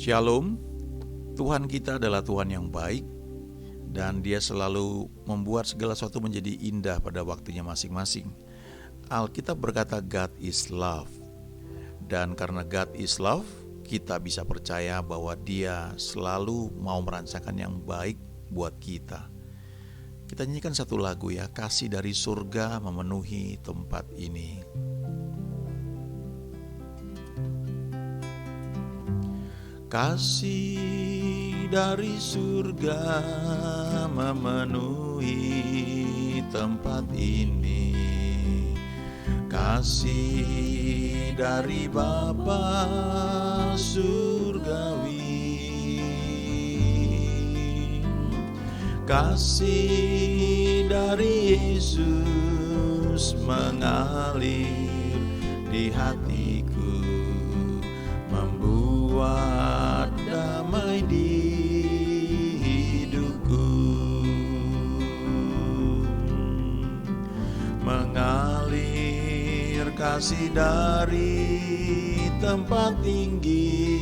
Shalom, Tuhan kita adalah Tuhan yang baik dan Dia selalu membuat segala sesuatu menjadi indah pada waktunya masing-masing. Alkitab berkata God is love, dan karena God is love, kita bisa percaya bahwa Dia selalu mau merancangkan yang baik buat kita. Kita nyanyikan satu lagu ya, Kasih dari Surga Memenuhi Tempat Ini. Kasih dari surga memenuhi tempat ini. Kasih dari Bapa surgawi. Kasih dari Yesus mengalir di hatiku, membuat damai di hidupku. Mengalir kasih dari tempat tinggi,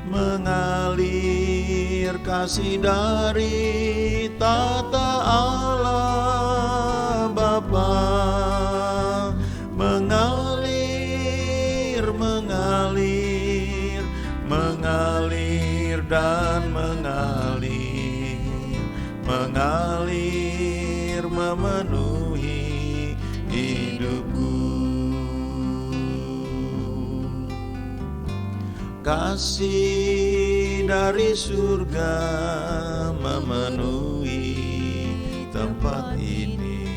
mengalir kasih dari tata Allah Bapa, mengalir dan mengalir memenuhi hidupku. Kasih dari surga memenuhi tempat ini.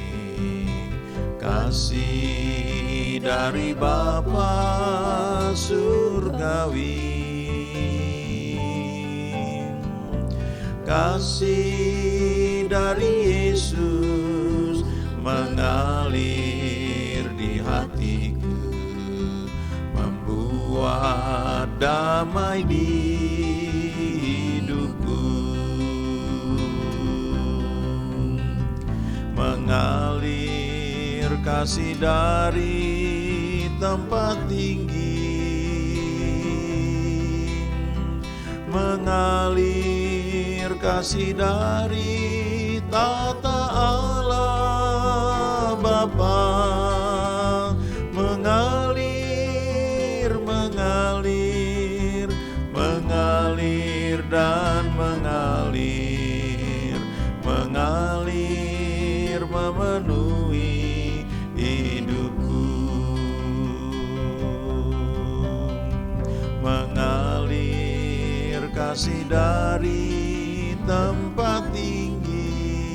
Kasih dari Bapa surgawi. Kasih dari Yesus mengalir di hatiku, membuat damai di hidupku. Mengalir kasih dari tempat tinggi, mengalir kasih dari tata Allah Bapa, mengalir dan mengalir memenuhi hidupku. Mengalir kasih dari tempat tinggi,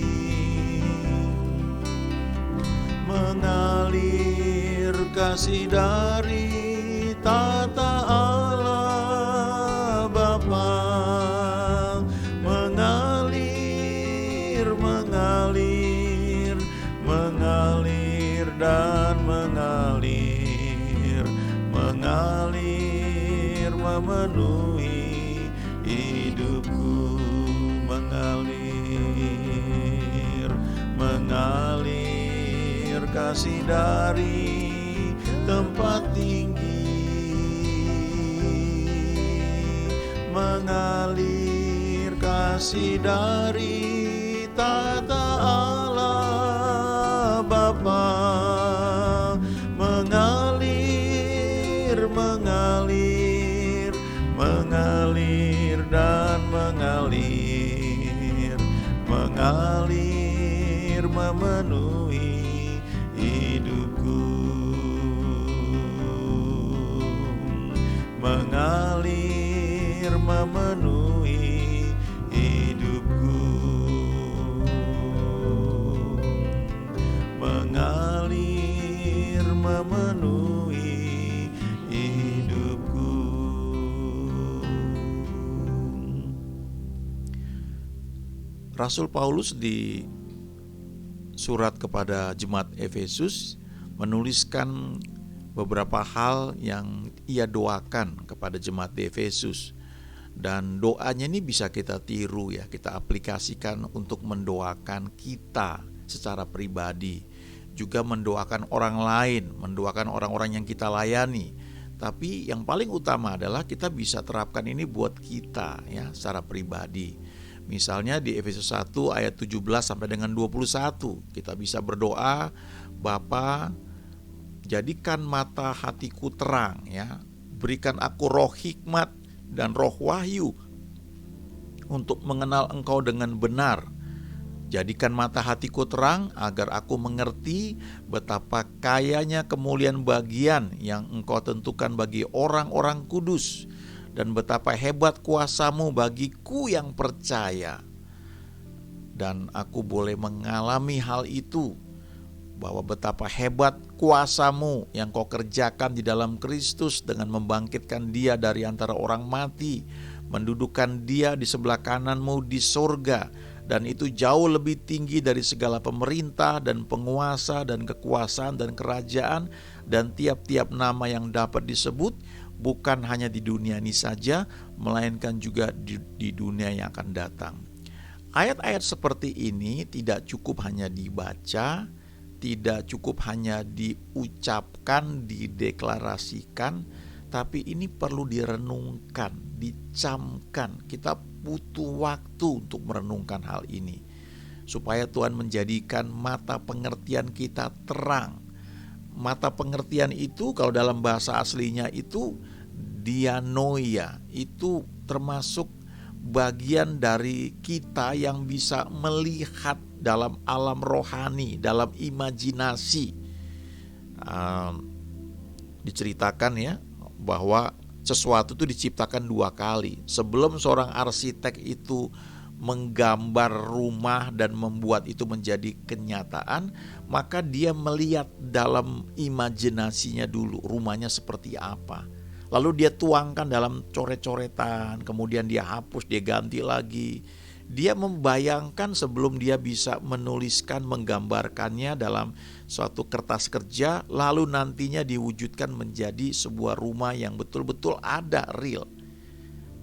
mengalir kasih dari tata Allah Bapa, mengalir dan mengalir memenuhi hidupku. Mengalir kasih dari tempat tinggi, mengalir kasih dari tata Allah Bapa, mengalir dan mengalir memenuhi hidupku. Mengalir memenuhi hidupku. Mengalir memenuhi hidupku. Rasul Paulus di surat kepada jemaat Efesus menuliskan beberapa hal yang ia doakan kepada jemaat di Efesus. Dan doanya ini bisa kita tiru ya, kita aplikasikan untuk mendoakan kita secara pribadi, juga mendoakan orang lain, mendoakan orang-orang yang kita layani, Tapi yang paling utama adalah kita bisa terapkan ini buat kita ya, secara pribadi. Misalnya di Efesus 1 ayat 17 sampai dengan 21, kita bisa berdoa, Bapa, jadikan mata hatiku terang ya, berikan aku roh hikmat dan roh wahyu untuk mengenal Engkau dengan benar. Jadikan mata hatiku terang agar aku mengerti betapa kayanya kemuliaan bagian yang Engkau tentukan bagi orang-orang kudus, dan betapa hebat kuasa-Mu bagiku yang percaya. Dan aku boleh mengalami hal itu, bahwa betapa hebat kuasa-Mu yang Kau kerjakan di dalam Kristus dengan membangkitkan Dia dari antara orang mati, mendudukkan Dia di sebelah kanan-Mu di sorga, dan itu jauh lebih tinggi dari segala pemerintah dan penguasa dan kekuasaan dan kerajaan dan tiap-tiap nama yang dapat disebut, bukan hanya di dunia ini saja, melainkan juga di dunia yang akan datang. Ayat-ayat seperti ini tidak cukup hanya dibaca, tidak cukup hanya diucapkan, dideklarasikan, tapi ini perlu direnungkan, dicamkan. Kita butuh waktu untuk merenungkan hal ini, supaya Tuhan menjadikan mata pengertian kita terang. Mata pengertian itu kalau dalam bahasa aslinya itu dianoia, itu termasuk bagian dari kita yang bisa melihat dalam alam rohani, dalam imajinasi. Diceritakan ya bahwa sesuatu itu diciptakan 2 kali. Sebelum seorang arsitek itu menggambar rumah dan membuat itu menjadi kenyataan, maka dia melihat dalam imajinasinya dulu rumahnya seperti apa. Lalu dia tuangkan dalam coret-coretan, kemudian dia hapus, dia ganti lagi. Dia membayangkan sebelum dia bisa menuliskan, menggambarkannya dalam suatu kertas kerja, lalu nantinya diwujudkan menjadi sebuah rumah yang betul-betul ada, real.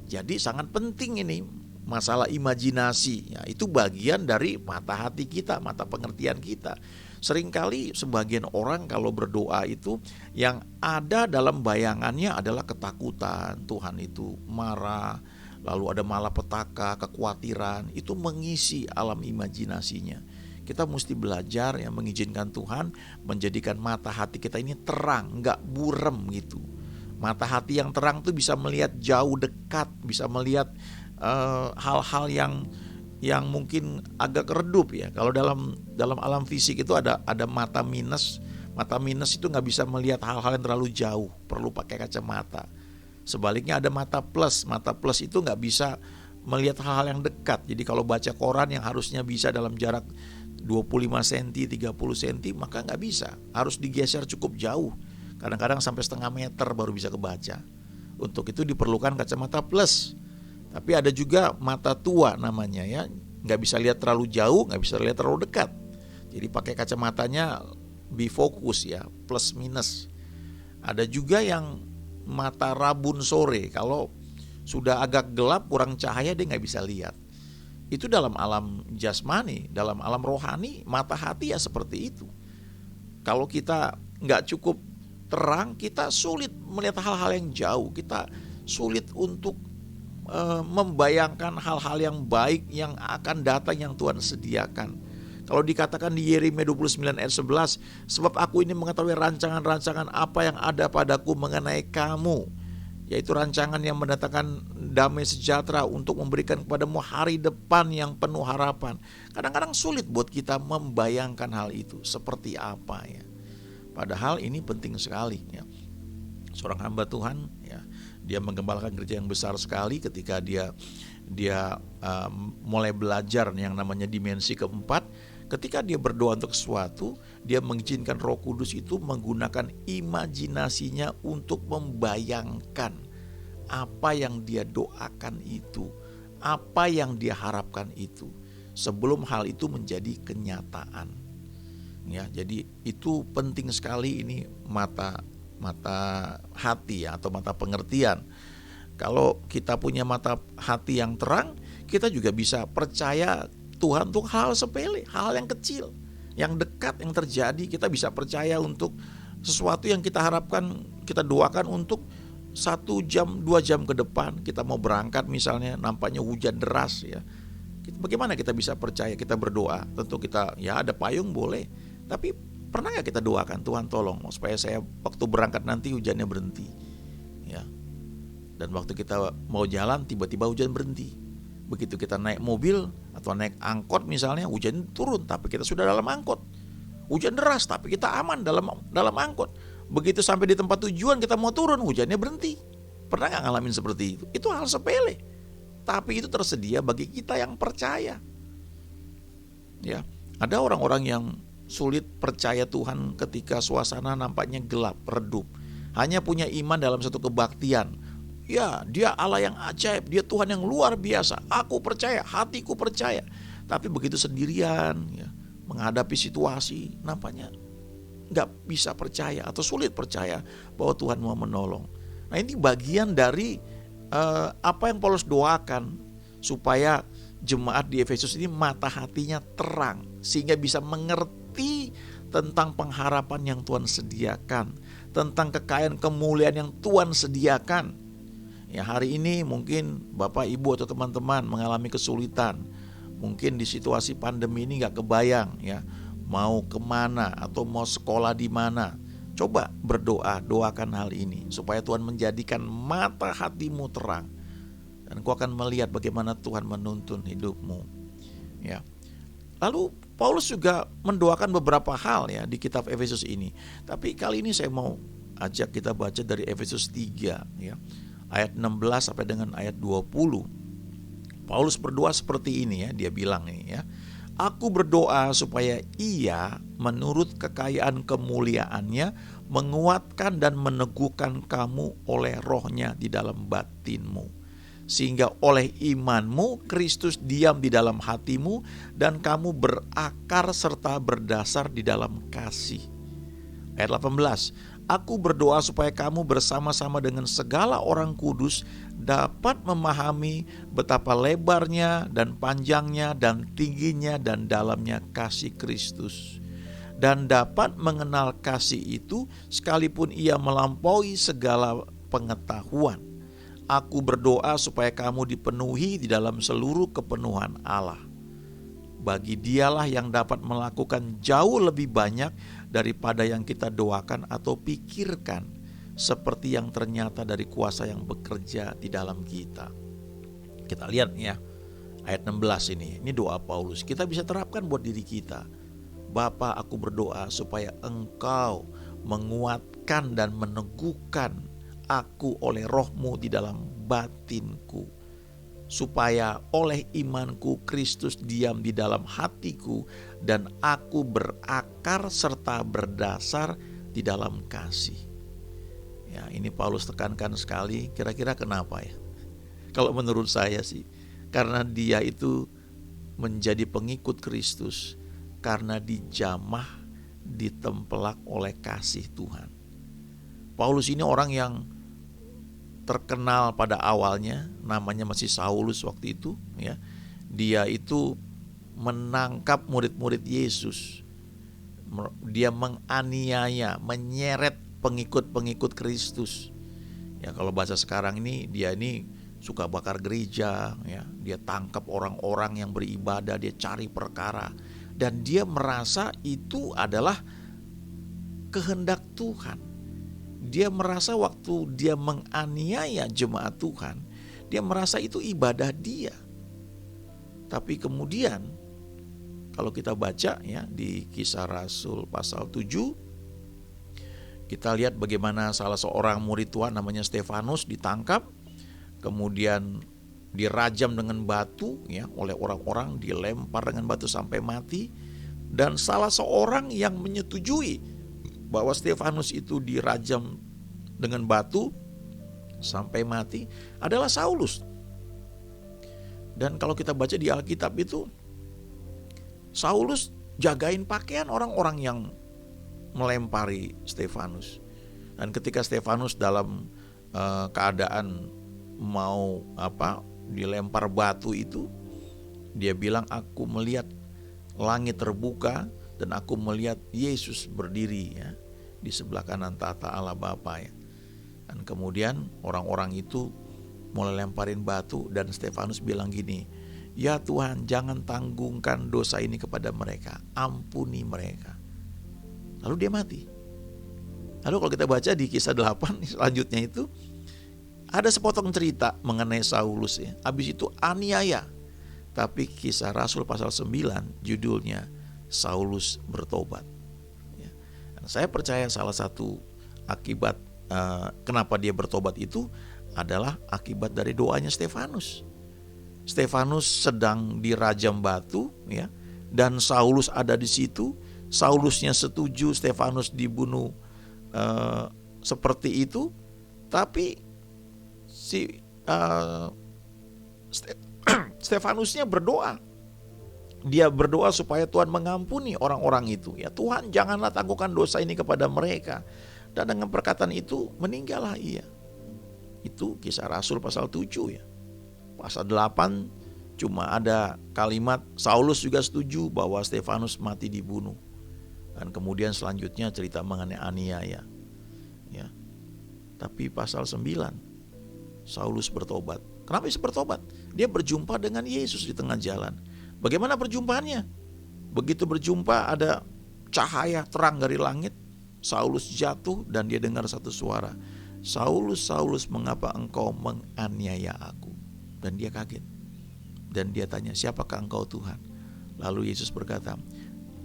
Jadi sangat penting ini masalah imajinasi ya, itu bagian dari mata hati kita, mata pengertian kita. Seringkali sebagian orang kalau berdoa itu yang ada dalam bayangannya adalah ketakutan, Tuhan itu marah, lalu ada malapetaka, kekhawatiran, itu mengisi alam imajinasinya. Kita mesti belajar ya, mengizinkan Tuhan menjadikan mata hati kita ini terang, gak burem gitu. Mata hati yang terang tuh bisa melihat jauh dekat, bisa melihat hal-hal yang mungkin agak redup ya. Kalau dalam alam fisik itu ada mata minus. Mata minus itu gak bisa melihat hal-hal yang terlalu jauh, perlu pakai kacamata. Sebaliknya ada mata plus itu nggak bisa melihat hal-hal yang dekat. Jadi kalau baca koran yang harusnya bisa dalam jarak 25 cm, 30 cm, maka nggak bisa. Harus digeser cukup jauh. Kadang-kadang sampai setengah meter baru bisa kebaca. Untuk itu diperlukan kacamata plus. Tapi ada juga mata tua namanya ya, nggak bisa lihat terlalu jauh, nggak bisa lihat terlalu dekat. Jadi pakai kacamatanya bifokus ya, plus minus. Ada juga yang mata rabun sore, kalau sudah agak gelap kurang cahaya dia nggak bisa lihat. Itu dalam alam jasmani, dalam alam rohani mata hati ya seperti itu. Kalau kita nggak cukup terang, kita sulit melihat hal-hal yang jauh, kita sulit untuk membayangkan hal-hal yang baik yang akan datang yang Tuhan sediakan. Kalau dikatakan di Yeremia 29 ayat 11, sebab aku ini mengetahui rancangan-rancangan apa yang ada padaku mengenai kamu, yaitu rancangan yang mendatangkan damai sejahtera untuk memberikan kepadamu hari depan yang penuh harapan. Kadang-kadang sulit buat kita membayangkan hal itu seperti apa ya. Padahal ini penting sekali ya. Seorang hamba Tuhan ya, dia menggembalakan gereja yang besar sekali ketika dia mulai belajar yang namanya dimensi keempat. Ketika dia berdoa untuk sesuatu, dia mengizinkan Roh Kudus itu menggunakan imajinasinya untuk membayangkan apa yang dia doakan itu, apa yang dia harapkan itu, sebelum hal itu menjadi kenyataan. Ya, jadi itu penting sekali ini mata hati ya, atau mata pengertian. Kalau kita punya mata hati yang terang, kita juga bisa percaya Tuhan untuk hal sepele, hal yang kecil, yang dekat, yang terjadi. Kita bisa percaya untuk Sesuatu yang kita harapkan, kita doakan untuk 1 jam, 2 jam ke depan. Kita mau berangkat misalnya, nampaknya hujan deras ya. Bagaimana kita bisa percaya? Kita berdoa, tentu kita ya ada payung boleh, tapi pernah nggak kita doakan, Tuhan tolong supaya saya waktu berangkat nanti hujannya berhenti ya. Dan waktu kita mau jalan tiba-tiba hujan berhenti. Begitu kita naik mobil atau naik angkot misalnya, hujan turun tapi kita sudah dalam angkot. Hujan deras tapi kita aman dalam angkot. Begitu sampai di tempat tujuan kita mau turun, hujannya berhenti. Pernah nggak ngalamin seperti itu? Itu hal sepele, tapi itu tersedia bagi kita yang percaya. Ya, ada orang-orang yang sulit percaya Tuhan ketika suasana nampaknya gelap, redup. Hanya punya iman dalam satu kebaktian. Ya, dia Allah yang ajaib, dia Tuhan yang luar biasa. Aku percaya, hatiku percaya. Tapi begitu sendirian, ya, menghadapi situasi, nampaknya nggak bisa percaya atau sulit percaya bahwa Tuhan mau menolong. Nah, ini bagian dari apa yang Paulus doakan supaya jemaat di Efesus ini mata hatinya terang sehingga bisa mengerti tentang pengharapan yang Tuhan sediakan, tentang kekayaan kemuliaan yang Tuhan sediakan. Ya, hari ini mungkin Bapak, Ibu atau teman-teman mengalami kesulitan. Mungkin di situasi pandemi ini gak kebayang ya, mau kemana atau mau sekolah di mana. Coba berdoa, doakan hal ini supaya Tuhan menjadikan mata hatimu terang. Dan kau akan melihat bagaimana Tuhan menuntun hidupmu. Ya. Lalu Paulus juga mendoakan beberapa hal ya di kitab Efesus ini. Tapi kali ini saya mau ajak kita baca dari Efesus 3 ya. Ayat 16 sampai dengan ayat 20. Paulus berdoa seperti ini ya, dia bilang ini ya. Aku berdoa supaya ia menurut kekayaan kemuliaannya menguatkan dan meneguhkan kamu oleh rohnya di dalam batinmu. Sehingga oleh imanmu Kristus diam di dalam hatimu dan kamu berakar serta berdasar di dalam kasih. Ayat 18. Aku berdoa supaya kamu bersama-sama dengan segala orang kudus dapat memahami betapa lebarnya dan panjangnya dan tingginya dan dalamnya kasih Kristus, dan dapat mengenal kasih itu sekalipun ia melampaui segala pengetahuan. Aku berdoa supaya kamu dipenuhi di dalam seluruh kepenuhan Allah. Bagi dialah yang dapat melakukan jauh lebih banyak daripada yang kita doakan atau pikirkan, seperti yang ternyata dari kuasa yang bekerja di dalam kita. Kita lihat ya, ayat 16 ini doa Paulus. Kita bisa terapkan buat diri kita. Bapa, aku berdoa supaya Engkau menguatkan dan meneguhkan aku oleh rohmu di dalam batinku, supaya oleh imanku Kristus diam di dalam hatiku dan aku berakar serta berdasar di dalam kasih. Ya, ini Paulus tekankan sekali. Kira-kira kenapa ya? Kalau menurut saya sih, karena dia itu menjadi pengikut Kristus karena dijamah, ditempelak oleh kasih Tuhan. Paulus ini orang yang terkenal pada awalnya, namanya masih Saulus waktu itu ya. Dia itu menangkap murid-murid Yesus. Dia menganiaya, menyeret pengikut-pengikut Kristus. Ya, kalau bahasa sekarang ini dia ini suka bakar gereja ya. Dia tangkap orang-orang yang beribadah, dia cari perkara dan dia merasa itu adalah kehendak Tuhan. Dia merasa waktu dia menganiaya jemaat Tuhan, dia merasa itu ibadah dia. Tapi kemudian kalau kita baca ya di Kisah Rasul pasal 7, kita lihat bagaimana salah seorang murid Tuhan namanya Stefanus ditangkap, kemudian dirajam dengan batu ya oleh orang-orang, dilempar dengan batu sampai mati. Dan salah seorang yang menyetujui bahwa Stefanus itu dirajam dengan batu sampai mati adalah Saulus. Dan kalau kita baca di Alkitab itu, Saulus jagain pakaian orang-orang yang melempari Stefanus. Dan ketika Stefanus dalam keadaan mau dilempar batu itu, dia bilang, aku melihat langit terbuka dan aku melihat Yesus berdiri ya di sebelah kanan tahta Allah Bapa ya. Dan kemudian orang-orang itu mulai lemparin batu dan Stefanus bilang gini, "Ya Tuhan, jangan tanggungkan dosa ini kepada mereka, ampuni mereka." Lalu dia mati. Lalu kalau kita baca di Kisah 8 selanjutnya itu ada sepotong cerita mengenai Saulus ya. Habis itu aniaya. Tapi Kisah Rasul pasal 9 judulnya Saulus bertobat. Ya. Dan saya percaya salah satu akibat kenapa dia bertobat itu adalah akibat dari doanya Stefanus. Stefanus sedang dirajam batu ya, dan Saulus ada di situ. Saulusnya setuju Stefanus dibunuh seperti itu, tapi si Stefanusnya berdoa. Dia berdoa supaya Tuhan mengampuni orang-orang itu. Ya Tuhan, janganlah tangguhkan dosa ini kepada mereka. Dan dengan perkataan itu meninggallah ia. Itu Kisah Rasul pasal 7 ya. Pasal 8 cuma ada kalimat Saulus juga setuju bahwa Stefanus mati dibunuh. Dan kemudian selanjutnya cerita mengenai aniaya. Ya. Tapi pasal 9 Saulus bertobat. Kenapa bisa bertobat? Dia berjumpa dengan Yesus di tengah jalan. Bagaimana perjumpaannya? Begitu berjumpa ada cahaya terang dari langit. Saulus jatuh dan dia dengar satu suara, "Saulus, Saulus, mengapa engkau menganiaya aku?" Dan dia kaget. Dan dia tanya, "Siapakah engkau Tuhan?" Lalu Yesus berkata,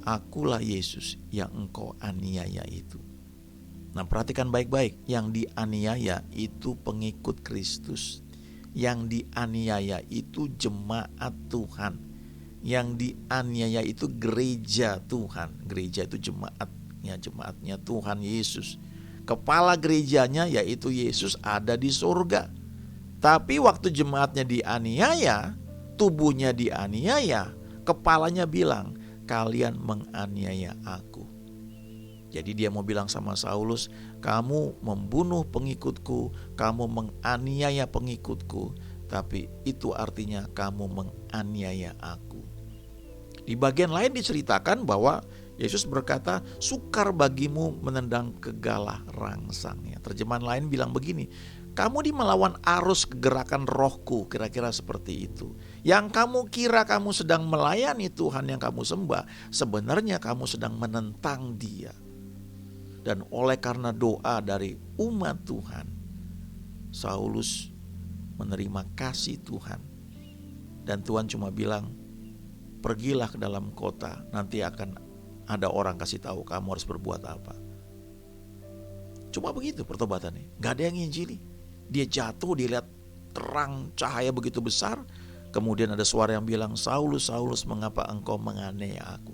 "Akulah Yesus yang engkau aniaya itu." Nah, perhatikan baik-baik, yang dianiaya itu pengikut Kristus. Yang dianiaya itu jemaat Tuhan. Yang dianiaya itu gereja Tuhan. Gereja itu jemaatnya Tuhan Yesus. Kepala gerejanya yaitu Yesus ada di surga. Tapi waktu jemaatnya dianiaya, tubuhnya dianiaya, kepalanya bilang, "Kalian menganiaya aku." Jadi dia mau bilang sama Saulus, "Kamu membunuh pengikutku, kamu menganiaya pengikutku, tapi itu artinya kamu menganiaya aku." Di bagian lain diceritakan bahwa Yesus berkata, "Sukar bagimu menendang kegalah rangsangnya." Terjemahan lain bilang begini, "Kamu di melawan arus kegerakan rohku," kira-kira seperti itu. Yang kamu kira kamu sedang melayani Tuhan yang kamu sembah, sebenarnya kamu sedang menentang Dia. Dan oleh karena doa dari umat Tuhan, Saulus menerima kasih Tuhan. Dan Tuhan cuma bilang, "Pergilah ke dalam kota, nanti akan ada orang kasih tahu kamu harus berbuat apa." Cuma begitu pertobatannya, gak ada yang nginjili. Dia jatuh, dia lihat terang cahaya begitu besar. Kemudian ada suara yang bilang, "Saulus, Saulus, mengapa engkau menganiaya aku?"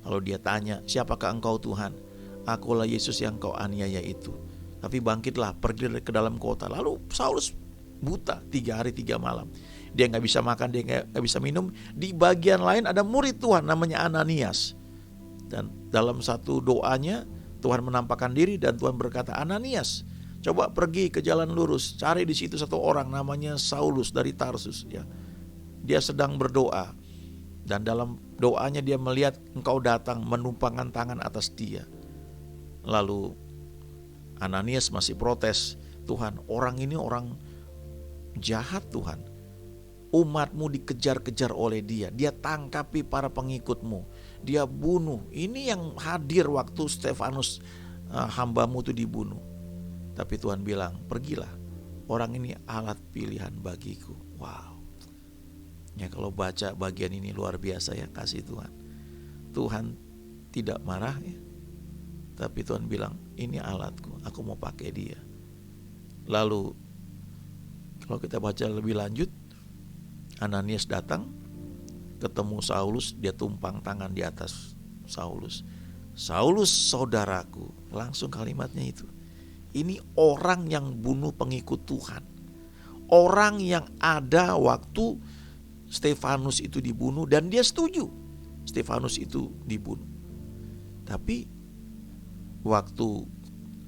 Lalu dia tanya, "Siapakah engkau Tuhan?" "Akulah Yesus yang kau aniaya itu. Tapi bangkitlah, pergi ke dalam kota." Lalu Saulus buta 3 hari 3 malam. Dia gak bisa makan, dia gak bisa minum. Di bagian lain ada murid Tuhan namanya Ananias. Dan dalam satu doanya Tuhan menampakkan diri dan Tuhan berkata, "Ananias, coba pergi ke jalan lurus, cari di situ satu orang namanya Saulus dari Tarsus." Ya, dia sedang berdoa. Dan dalam doanya dia melihat engkau datang menumpangkan tangan atas dia. Lalu Ananias masih protes, "Tuhan, orang ini orang jahat Tuhan. Umatmu dikejar-kejar oleh dia. Dia tangkapi para pengikutmu. Dia bunuh." Ini yang hadir waktu Stefanus hambamu itu dibunuh. Tapi Tuhan bilang, "Pergilah. Orang ini alat pilihan bagiku." Wow. Ya, kalau baca bagian ini luar biasa ya, kasih Tuhan. Tuhan tidak marah ya. Tapi Tuhan bilang, "Ini alatku, aku mau pakai dia." Lalu kalau kita baca lebih lanjut, Ananias datang, ketemu Saulus, dia tumpang tangan di atas Saulus. "Saulus, saudaraku." Langsung kalimatnya itu. Ini orang yang bunuh pengikut Tuhan. Orang yang ada waktu Stefanus itu dibunuh dan dia setuju Stefanus itu dibunuh. Tapi waktu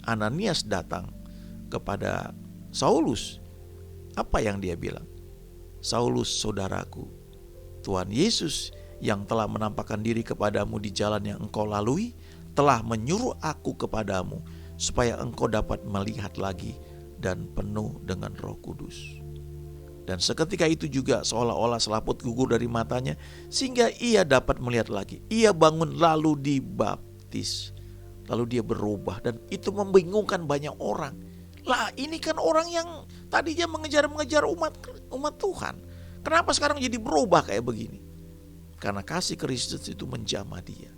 Ananias datang kepada Saulus, apa yang dia bilang? "Saulus, saudaraku, Tuhan Yesus yang telah menampakkan diri kepadamu di jalan yang engkau lalui telah menyuruh aku kepadamu supaya engkau dapat melihat lagi dan penuh dengan Roh Kudus. Dan seketika itu juga seolah-olah selaput gugur dari matanya sehingga ia dapat melihat lagi. Ia bangun lalu dibaptis. Lalu dia berubah dan itu membingungkan banyak orang. Lah, ini kan orang yang tadinya mengejar-mengejar umat Tuhan. Kenapa sekarang jadi berubah kayak begini? Karena kasih Kristus itu menjamah dia.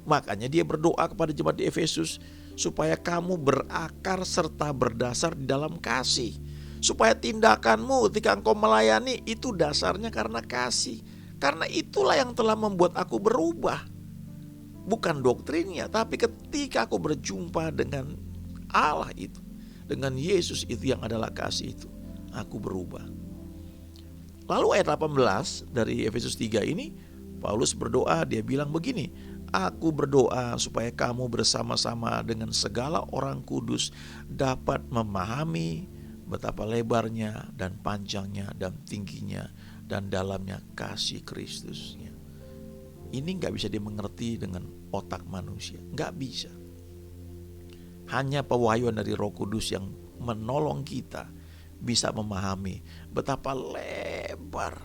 Makanya dia berdoa kepada jemaat di Efesus supaya kamu berakar serta berdasar di dalam kasih. Supaya tindakanmu ketika engkau melayani itu dasarnya karena kasih. Karena itulah yang telah membuat aku berubah. Bukan doktrinnya, tapi ketika aku berjumpa dengan Allah itu, dengan Yesus itu yang adalah kasih itu, aku berubah. Lalu ayat 18 dari Efesus 3 ini, Paulus berdoa, dia bilang begini, aku berdoa supaya kamu bersama-sama dengan segala orang kudus dapat memahami betapa lebarnya dan panjangnya dan tingginya dan dalamnya kasih Kristusnya. Ini gak bisa dimengerti dengan otak manusia, gak bisa. Hanya pewahyuan dari Roh Kudus yang menolong kita bisa memahami betapa lebar,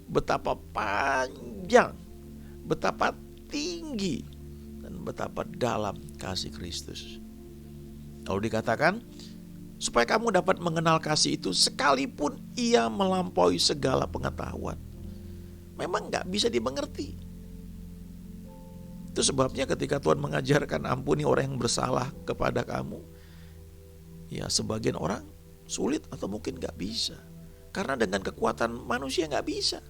betapa panjang, betapa tinggi, dan betapa dalam kasih Kristus. Lalu dikatakan, supaya kamu dapat mengenal kasih itu sekalipun ia melampaui segala pengetahuan. Memang gak bisa dimengerti. Itu sebabnya ketika Tuhan mengajarkan ampuni orang yang bersalah kepada kamu, ya sebagian orang sulit atau mungkin gak bisa. Karena dengan kekuatan manusia gak bisa.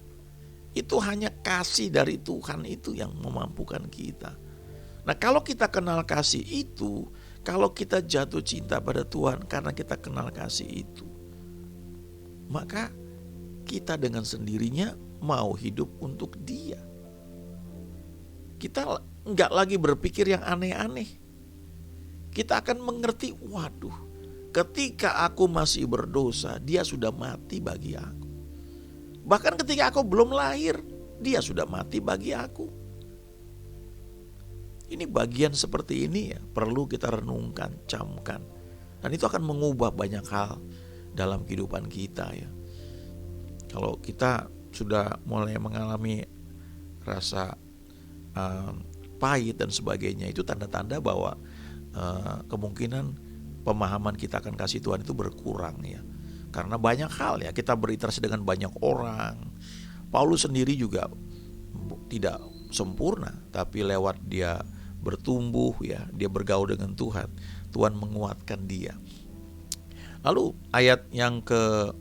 Itu hanya kasih dari Tuhan itu yang memampukan kita. Nah, kalau kita kenal kasih itu, kalau kita jatuh cinta pada Tuhan karena kita kenal kasih itu, maka kita dengan sendirinya mau hidup untuk Dia. Kita enggak lagi berpikir yang aneh-aneh. Kita akan mengerti, waduh, ketika aku masih berdosa, Dia sudah mati bagi aku. Bahkan ketika aku belum lahir, Dia sudah mati bagi aku. Ini bagian seperti ini ya, perlu kita renungkan, camkan. Dan itu akan mengubah banyak hal dalam kehidupan kita ya. Kalau kita sudah mulai mengalami rasa pahit dan sebagainya, itu tanda-tanda bahwa kemungkinan pemahaman kita akan kasih Tuhan itu berkurang ya. Karena banyak hal ya, kita berinteraksi dengan banyak orang. Paulus sendiri juga tidak sempurna, tapi lewat dia bertumbuh ya, dia bergaul dengan Tuhan, Tuhan menguatkan dia. Lalu ayat yang ke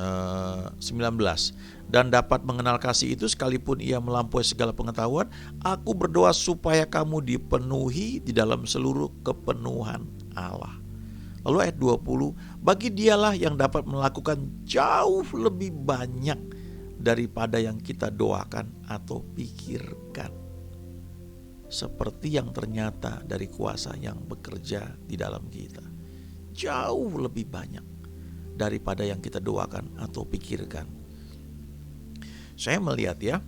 19, dan dapat mengenal kasih itu sekalipun ia melampaui segala pengetahuan, aku berdoa supaya kamu dipenuhi di dalam seluruh kepenuhan Allah. Lalu ayat 20, bagi Dialah yang dapat melakukan jauh lebih banyak daripada yang kita doakan atau pikirkan, seperti yang ternyata dari kuasa yang bekerja di dalam kita. Jauh lebih banyak daripada yang kita doakan atau pikirkan. Saya melihat ya,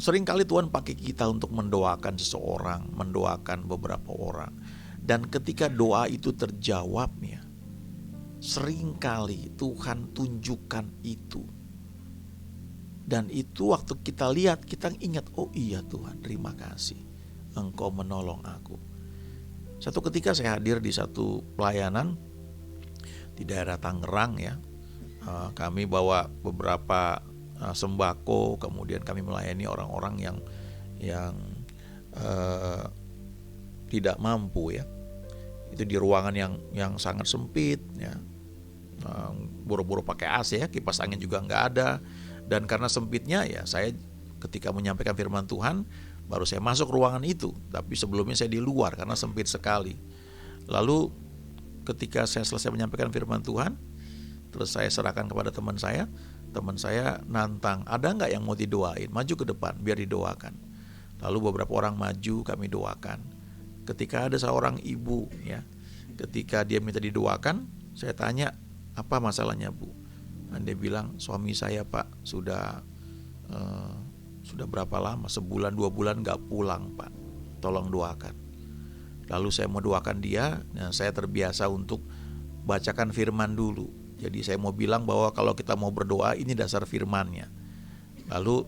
seringkali Tuhan pakai kita untuk mendoakan seseorang, mendoakan beberapa orang. Dan ketika doa itu terjawab ya, seringkali Tuhan tunjukkan itu. Dan itu waktu kita lihat, kita ingat, oh iya Tuhan, terima kasih, Engkau menolong aku. Satu ketika saya hadir di satu pelayanan di daerah Tangerang ya, kami bawa beberapa sembako, kemudian kami melayani orang-orang yang tidak mampu ya. Itu di ruangan yang sangat sempit ya, buru-buru pakai AC ya, kipas angin juga nggak ada. Dan karena sempitnya ya, saya ketika menyampaikan firman Tuhan baru saya masuk ruangan itu, tapi sebelumnya saya di luar karena sempit sekali. Lalu ketika saya selesai menyampaikan firman Tuhan, terus saya serahkan kepada teman saya nantang, ada nggak yang mau didoain, maju ke depan biar didoakan. Lalu beberapa orang maju, kami doakan. Ketika ada seorang ibu ya, ketika dia minta didoakan, saya tanya, apa masalahnya Bu? Dan dia bilang, suami saya Pak sudah berapa lama, sebulan 2 bulan gak pulang Pak, tolong doakan. Lalu saya mau doakan dia, nah saya terbiasa untuk bacakan firman dulu. Jadi saya mau bilang bahwa kalau kita mau berdoa, ini dasar firmannya. Lalu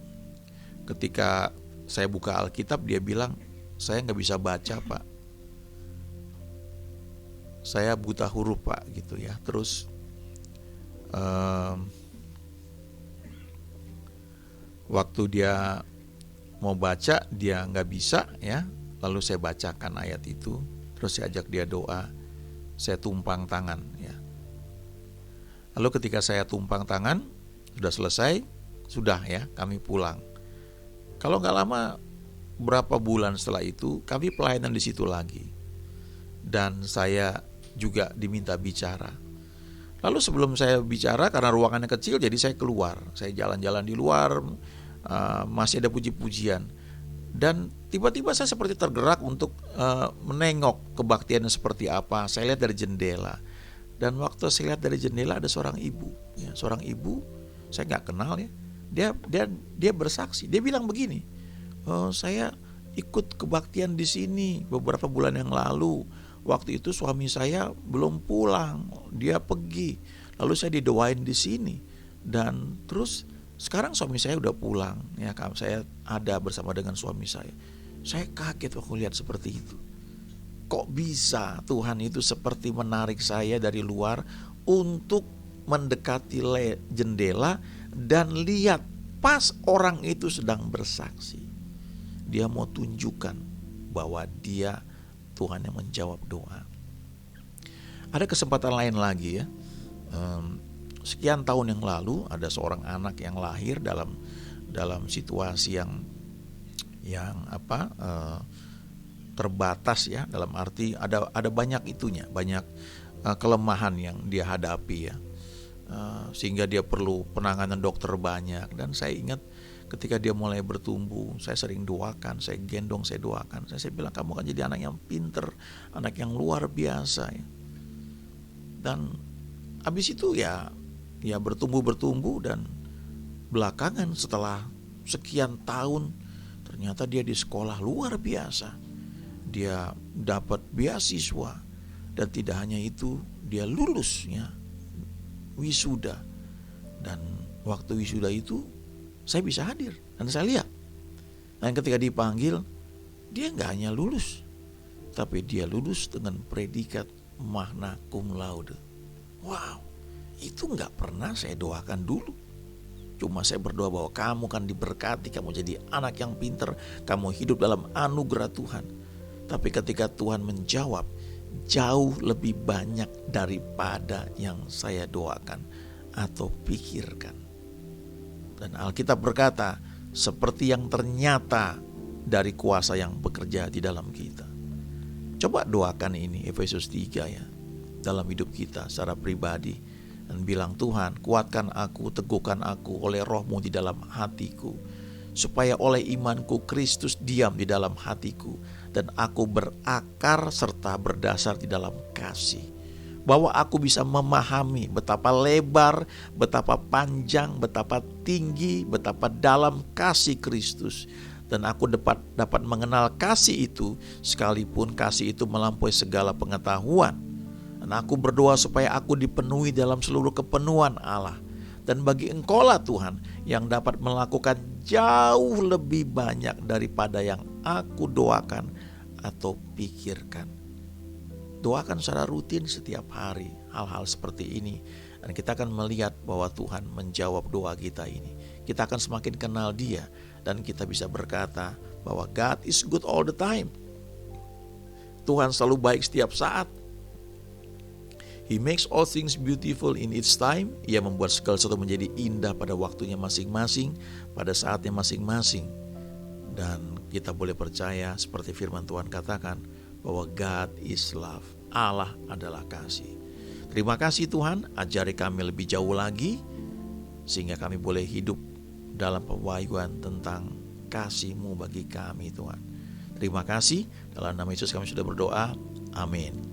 ketika saya buka Alkitab, dia bilang, saya nggak bisa baca Pak, saya buta huruf Pak, gitu ya. Terus waktu dia mau baca, dia nggak bisa ya. Lalu saya bacakan ayat itu, terus saya ajak dia doa, saya tumpang tangan ya. Lalu ketika saya tumpang tangan, sudah selesai, sudah ya, kami pulang. Kalau nggak lama, berapa bulan setelah itu, kami pelayanan di situ lagi. Dan saya juga diminta bicara. Lalu sebelum saya bicara, karena ruangannya kecil, jadi saya keluar. Saya jalan-jalan di luar, masih ada puji-pujian. Dan tiba-tiba saya seperti tergerak untuk menengok kebaktiannya seperti apa. Saya lihat dari jendela. Dan waktu saya lihat dari jendela ada seorang ibu, ya, seorang ibu, saya nggak kenal ya. Dia bersaksi. Dia bilang begini, saya ikut kebaktian di sini beberapa bulan yang lalu. Waktu itu suami saya belum pulang, dia pergi. Lalu saya didoain di sini. Dan terus sekarang suami saya udah pulang, ya, saya ada bersama dengan suami saya. Saya kaget waktu lihat seperti itu. Kok bisa Tuhan itu seperti menarik saya dari luar untuk mendekati jendela dan lihat pas orang itu sedang bersaksi. Dia mau tunjukkan bahwa dia Tuhan yang menjawab doa. Ada kesempatan lain lagi ya. Sekian tahun yang lalu ada seorang anak yang lahir dalam situasi yang terbatas ya, dalam arti ada banyak itunya, banyak kelemahan yang dia hadapi ya, sehingga dia perlu penanganan dokter banyak. Dan saya ingat ketika dia mulai bertumbuh, saya sering doakan, saya gendong, saya doakan, saya bilang kamu akan jadi anak yang pinter, anak yang luar biasa ya. Dan habis itu ya bertumbuh dan belakangan setelah sekian tahun ternyata dia di sekolah luar biasa. Dia dapat beasiswa, dan tidak hanya itu, dia lulusnya wisuda. Dan waktu wisuda itu saya bisa hadir dan saya lihat. Dan ketika dipanggil, dia nggak hanya lulus, tapi dia lulus dengan predikat magna cum laude. Wow, itu nggak pernah saya doakan dulu. Cuma saya berdoa bahwa kamu kan diberkati, kamu jadi anak yang pinter, kamu hidup dalam anugerah Tuhan. Tapi ketika Tuhan menjawab, jauh lebih banyak daripada yang saya doakan atau pikirkan. Dan Alkitab berkata, seperti yang ternyata dari kuasa yang bekerja di dalam kita. Coba doakan ini, Efesus 3 ya, dalam hidup kita secara pribadi. Dan bilang, Tuhan kuatkan aku, teguhkan aku oleh roh-Mu di dalam hatiku, supaya oleh imanku Kristus diam di dalam hatiku, dan aku berakar serta berdasar di dalam kasih. Bahwa aku bisa memahami betapa lebar, betapa panjang, betapa tinggi, betapa dalam kasih Kristus. Dan aku dapat mengenal kasih itu, sekalipun kasih itu melampaui segala pengetahuan. Dan aku berdoa supaya aku dipenuhi dalam seluruh kepenuhan Allah. Dan bagi Engkaulah Tuhan yang dapat melakukan jauh lebih banyak daripada yang aku doakan atau pikirkan. Doakan secara rutin setiap hari hal-hal seperti ini, dan kita akan melihat bahwa Tuhan menjawab doa kita ini. Kita akan semakin kenal Dia, dan kita bisa berkata bahwa God is good all the time. Tuhan selalu baik setiap saat. He makes all things beautiful in its time. Ia membuat segala sesuatu menjadi indah pada waktunya masing-masing, pada saatnya masing-masing. Dan kita boleh percaya seperti firman Tuhan katakan bahwa God is love. Allah adalah kasih. Terima kasih Tuhan, ajari kami lebih jauh lagi sehingga kami boleh hidup dalam pewahyuan tentang kasih-Mu bagi kami Tuhan. Terima kasih, dalam nama Yesus kami sudah berdoa. Amin.